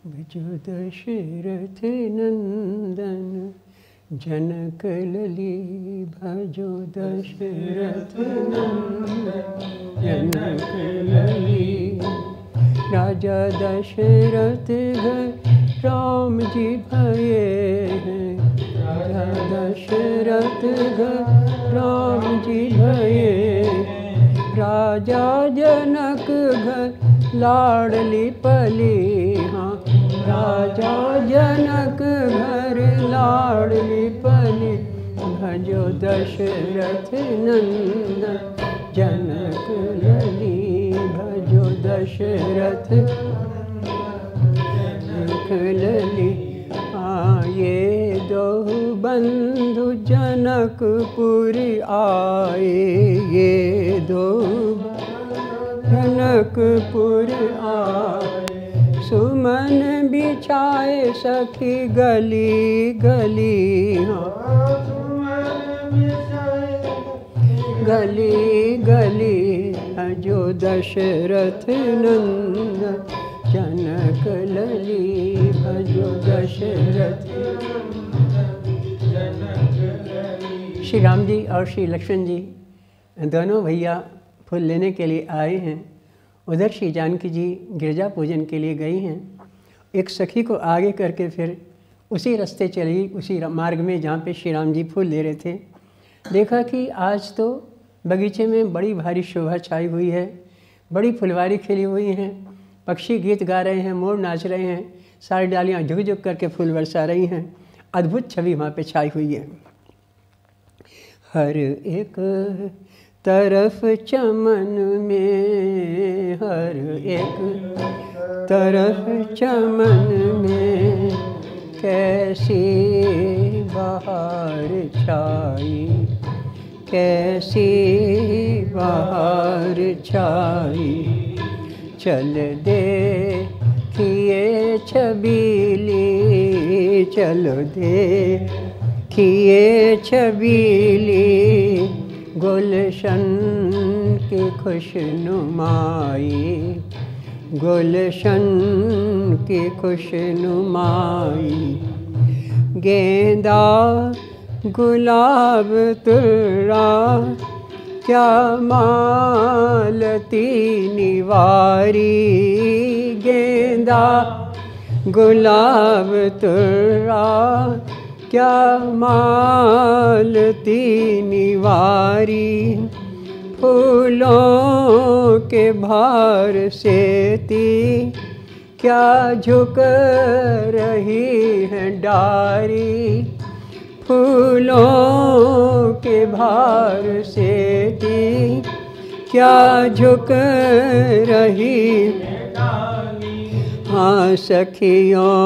भजो दशरथ नंदन जनक लली, भजो दशरथ नंदन जनक लली। राजा दशरथ घर राम जी भये हैं, राजा दशरथ घर राम जी भये। राजा जनक घर लाडली पली, हाँ राजा जनक घर लाडली पली। भजो दशरथ नंदन जनक लली, भजो दशरथ जनक लली। आए दो बंधु जनकपुर आए, ये दो जनकपुर आए। सुमन बिछाए सखी गली गली, गली गली। भजो दशरथ नंदन जनक लली, भजो दशरथ जनक लली। श्री राम जी और श्री लक्ष्मण जी दोनों भैया फूल लेने के लिए आए हैं। उधर श्री जानकी जी गिरजा पूजन के लिए गई हैं। एक सखी को आगे करके फिर उसी रास्ते चली, उसी मार्ग में जहाँ पे श्री राम जी फूल ले रहे थे। देखा कि आज तो बगीचे में बड़ी भारी शोभा छाई हुई है, बड़ी फुलवारी खिली हुई हैं, पक्षी गीत गा रहे हैं, मोर नाच रहे हैं, सारी डालियाँ झुक झुक करके फूल बरसा रही हैं। अद्भुत छवि वहाँ पे छाई हुई है। हर एक तरफ चमन में, हर एक तरफ चमन में कैसी बहार छाई, कैसी बहार छाई। चल देखिए छबीली, चलो देखिए छबीली, गुलशन की खुशनुमाई, गुलशन की खुशनुमाई। गेंदा गुलाब तुरा क्या मालती निवारी, गेंदा गुलाब तुरा क्या मालती निवारी। फूलों के भार से ती क्या झुक रही है डारी, फूलों के भार से ती क्या झुक रही है डारी। हाँ सखियों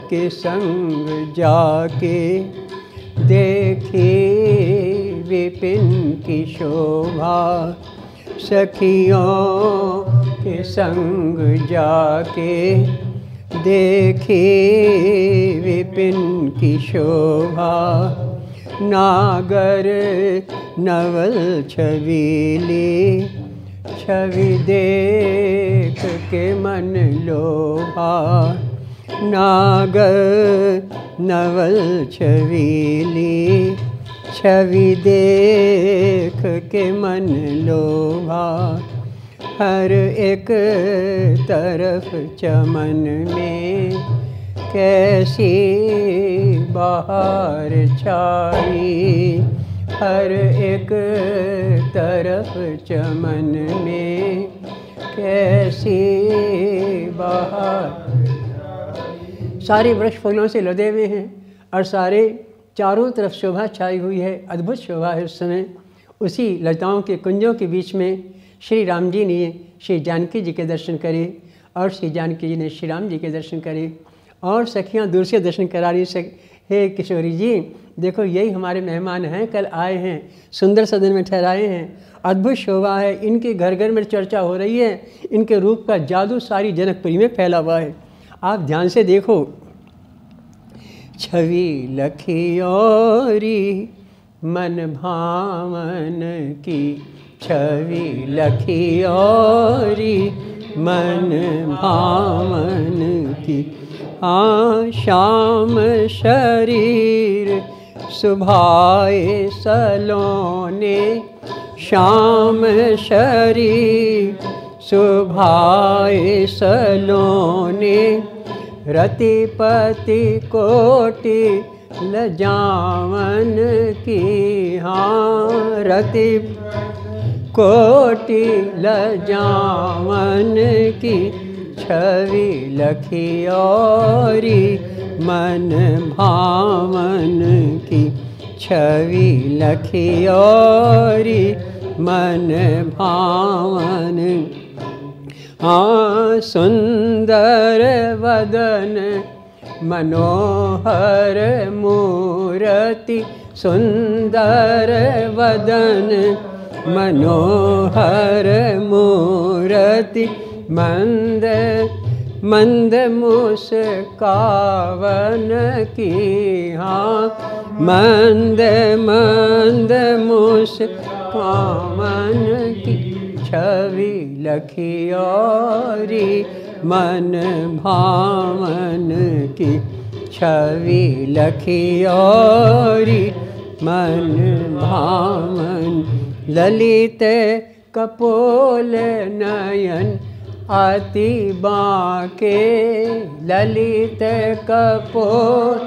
के संग जाके देखी विपिन की शोभा, सखियों के संग जाके देखी विपिन की शोभा। नागर नवल छबीली, छवि देख के मन लोभा। नागर नवल छबीली, छवि देख के मन लोभा। हर एक तरफ चमन में कैसी बहार छाई, हर एक तरफ चमन में कैसी बहार। सारे वृक्ष फूलों से लदे हुए हैं और सारे चारों तरफ शोभा छाई हुई है, अद्भुत शोभा है। उस समय उसी लताओं के कुंजों के बीच में श्री राम जी ने श्री जानकी जी के दर्शन करे और श्री जानकी जी ने श्री राम जी के दर्शन करे। और सखियाँ दूर से दर्शन करा रही से, हे किशोरी जी देखो यही हमारे मेहमान हैं, कल आए हैं, सुंदर सदन में ठहराए हैं, अद्भुत शोभा है, इनके घर घर में चर्चा हो रही है, इनके रूप का जादू सारी जनकपुरी में फैला हुआ है। आप ध्यान से देखो। छवि लखियोरी मन भावन की, छवि लखियोरी मन भावन की। हाँ श्याम शरीर सुभाए सलोने, श्याम शरीर सुभाए सलोने, रतिपति कोटि लजावन की। हाँ रति कोटि लजावन की, छवि लखी औरी मन भावन की। छवि लखी औरी मन भावन। हाँ सुंदर वदन मनोहर मूरति, सुंदर वदन मनोहर मूरति, मंद मंद मुस्कावन की। हाँ मंद मंद मुस्कावन की, छवि लखी औरी मन भावन की। छवि लखी औरी मन भावन। ललित कपोल नयन अति बाके, ललित कपोल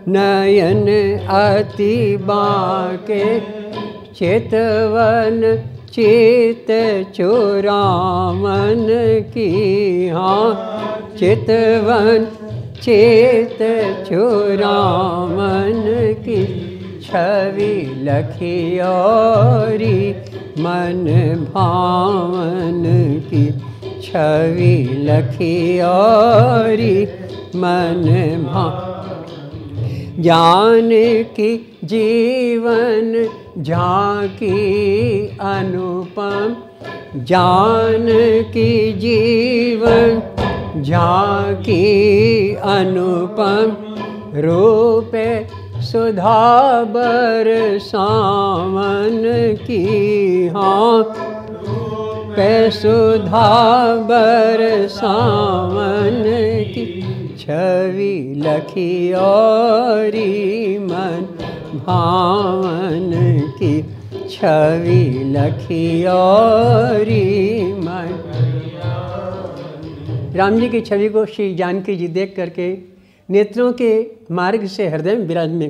नयन अति बाके, चितवन चित चुरावन की। हाँ चितवन चित चुरावन की, छवि लखी औरी मन भावन की। छवि लखी औरी मन भावन। जानकी जीवन झांकी अनुपम, जानकी जीवन झांकी अनुपम, रूप सुधा बरसावन की। हाँ पे सुधा बरसावन की, छवि लखी औरी मन भावन की। छवि लखी औरी मन। राम जी की छवि को श्री जानकी जी देख करके नेत्रों के मार्ग से हृदय में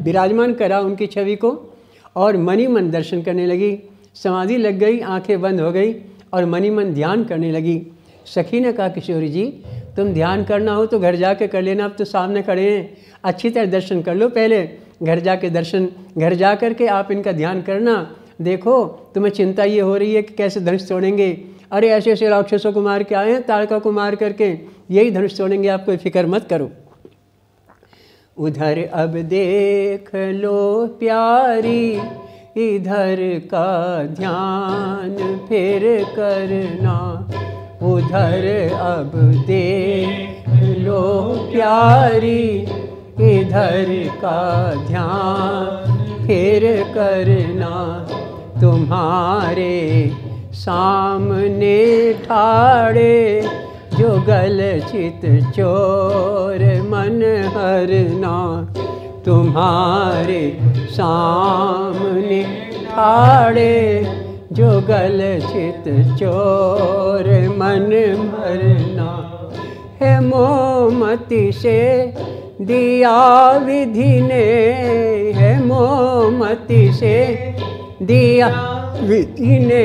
विराजमान करा उनकी छवि को, और मनी मन दर्शन करने लगी। समाधि लग गई, आंखें बंद हो गई और मनी मन ध्यान करने लगी। सखी ने कहा किशोरी जी तुम ध्यान करना हो तो घर जाके कर लेना, अब तो सामने खड़े हैं, अच्छी तरह दर्शन कर लो पहले, घर जाके दर्शन, घर जा कर के आप इनका ध्यान करना। देखो तुम्हें चिंता ये हो रही है कि कैसे धनुष तोड़ेंगे, अरे ऐसे ऐसे राक्षसों को मार के आए हैं, ताड़का को मार करके यही धनुष तोड़ेंगे, आप कोई फिक्र मत करो। उधर अब देख लो प्यारी इधर का ध्यान फिर करना, उधर अब देख लो प्यारी इधर का ध्यान फिर करना, तुम्हारे सामने ठाड़े जुगल चित चोर मन हरना, तुम्हारे सामने ठाड़े जुगल चित चोर मन मरना, है मोमती से दिया विधि ने, है मोमती से दिया विधि ने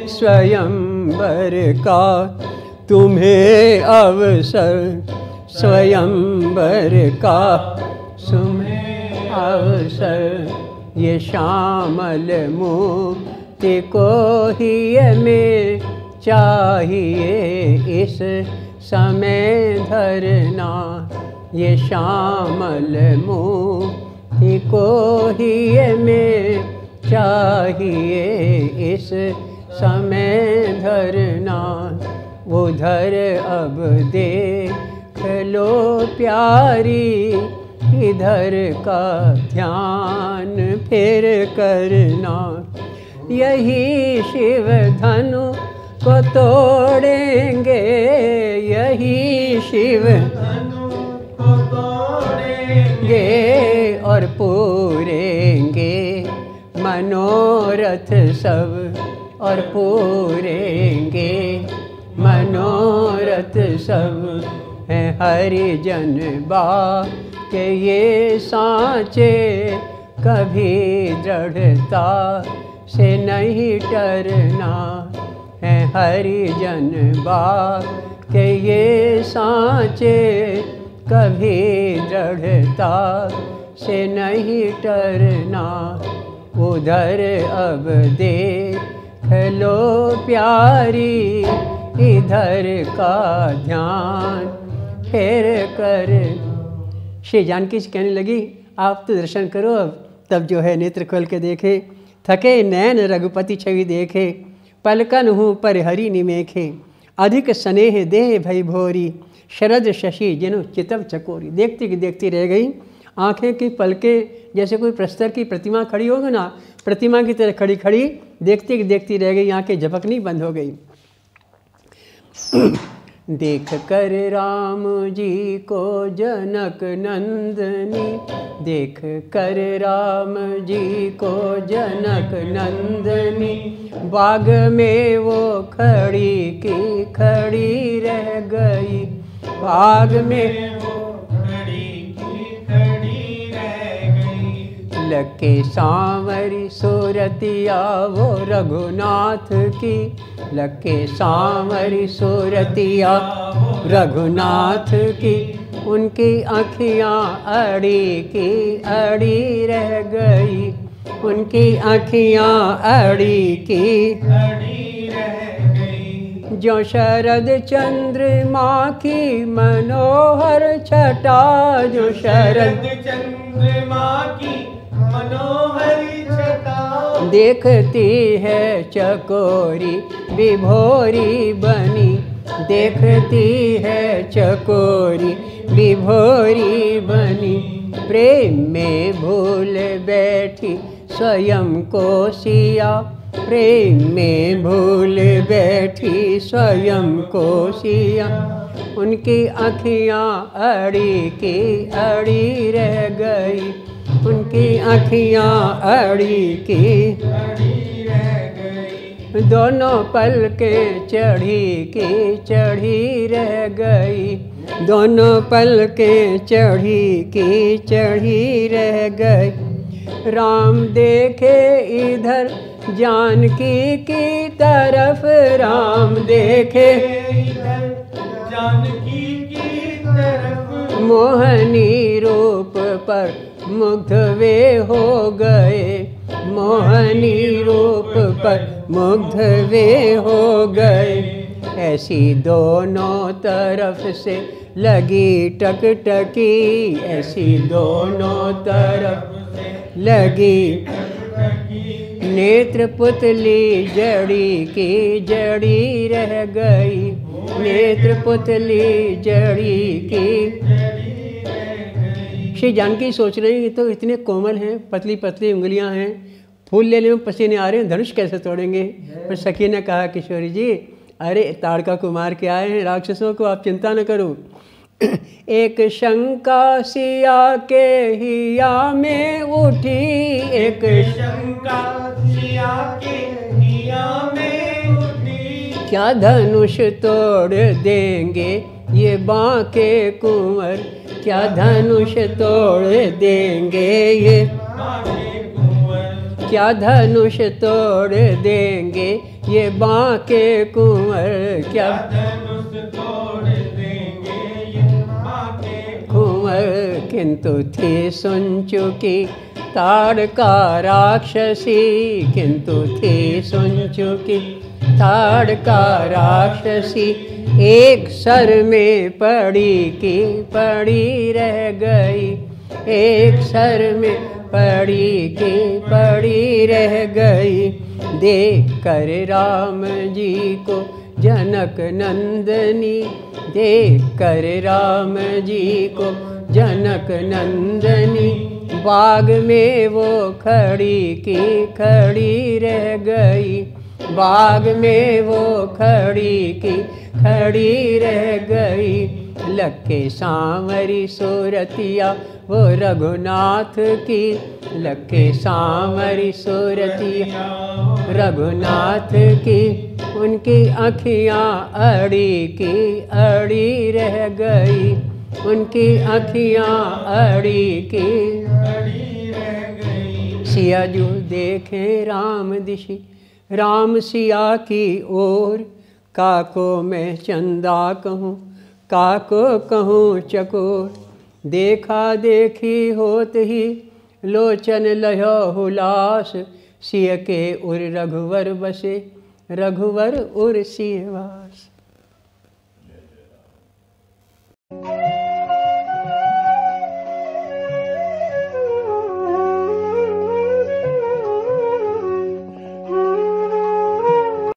स्वयंवर का तुम्हें अवसर, स्वयंवर का तुम्हें अवसर, ये श्यामल मोती को ही में चाहिए इस समय धरना, ये श्यामल मोती को ही में चाहिए इस समय धरना, उधर अब देख लो प्यारी इधर का ध्यान फिर करना, यही शिव धनु को तोड़ेंगे, यही शिव को तोड़ेंगे और पूरेंगे मनोरथ सब, और पूरेंगे मनोरथ सब। है हरिजन के ये सांचे, कभी दृढ़ता से नहीं टरना। है हरिजन के ये सांचे, कभी दृढ़ता से नहीं टरना। उधर अब देख लो प्यारी, इधर का ध्यान फेर कर। श्री जानकी जी कहने लगी, आप तो दर्शन करो अब। तब जो है नेत्र खोल के देखे, थके नैन रघुपति छवि देखे। पलकन हूँ पर हरि निमेखे, अधिक स्नेह देह भई भोरी। शरद शशि जिनु चितव चकोरी। देखती की देखती रह गई, आँखें की पलकें जैसे कोई प्रस्तर की प्रतिमा खड़ी होगी ना, प्रतिमा की तरह खड़ी खड़ी देखती की देखती रह गई, आँखें झपकनी बंद हो गई। देख कर राम जी को जनक नंदनी, देख कर राम जी को जनक नंदनी। बाग में वो खड़ी की खड़ी रह गई, बाग में वो खड़ी की खड़ी रह गई। लके सांवरी सूरतिया वो रघुनाथ की, लके सांवरी सूरतिया रघुनाथ की। उनकी आँखियाँ अड़ी की अड़ी रह गई, उनकी आँखियाँ अड़ी की अड़ी रह गई। जो शरद चंद्रमा की मनोहर छटा, जो शरद चंद्रमा की मनोहर छटा। देखती है चकोरी विभोरी बनी, देखती है चकोरी विभोरी बनी। प्रेम में भूल बैठी स्वयं को सिया, प्रेम में भूल बैठी स्वयं को सिया। उनकी आँखियाँ अड़ी की अड़ी रह गई, उनकी आँखियाँ अड़ी की अड़ी रह गई। दोनों पलकें चढ़ी की चढ़ी रह गई, दोनों पलकें चढ़ी की चढ़ी रह गई। राम देखे इधर जानकी की तरफ, राम देखे इधर जानकी की तरफ। मोहनी रूप पर मुग्ध वे हो गए, मोहनी रूप पर मुग्ध वे हो गए। ऐसी दोनों तरफ से लगी टकटकी, ऐसी दोनों तरफ लगी नेत्र पुतली जड़ी की जड़ी रह गई, नेत्र पुतली जड़ी की। श्री जानकी सोच रही हैं तो इतने कोमल हैं, पतली पतली उंगलियां हैं, फूल लेने में पसीने आ रहे हैं, धनुष कैसे तोड़ेंगे। पर सखी ने कहा, किशोरी जी अरे ताड़का कुमार के आए हैं, राक्षसों को आप चिंता न करो। एक शंका सिया के हिया में उठी, एक शंका सिया के हिया में उठी। क्या धनुष तोड़ देंगे ये बांके कुंवर, क्या धनुष तोड़ देंगे ये बांके कुंवर, क्या धनुष तोड़ देंगे ये बांके कुंवर, क्या धनुष तोड़ देंगे ये बांके कुंवर। किंतु थी सुन चुकी ताड़का राक्षसी, किंतु थी सुन चुकी ताड़का राक्षसी। एक सर में पड़ी की पड़ी रह गई, एक सर में पड़ी की पड़ी रह गई। देख कर राम जी को जनक नंदनी, देख कर राम जी को जनक नंदनी। बाग में वो खड़ी की खड़ी रह गई, बाग में वो खड़ी की खड़ी रह गई। लखे सांवरी सूरतिया वो रघुनाथ की, लखे सांवरी सूरतिया रघुनाथ की। उनकी आँखियाँ अड़ी की अड़ी रह गई, उनकी आँखियाँ अड़ी की अड़ी रह गई। सिया जो देखे राम दिशि, राम सिया की ओर, काको मैं चंदा कहूँ, काको कहूँ चकोर। देखा देखी होत ही लोचन लहो हुलास, सिय के उर रघुवर बसे, रघुवर उर सियवास।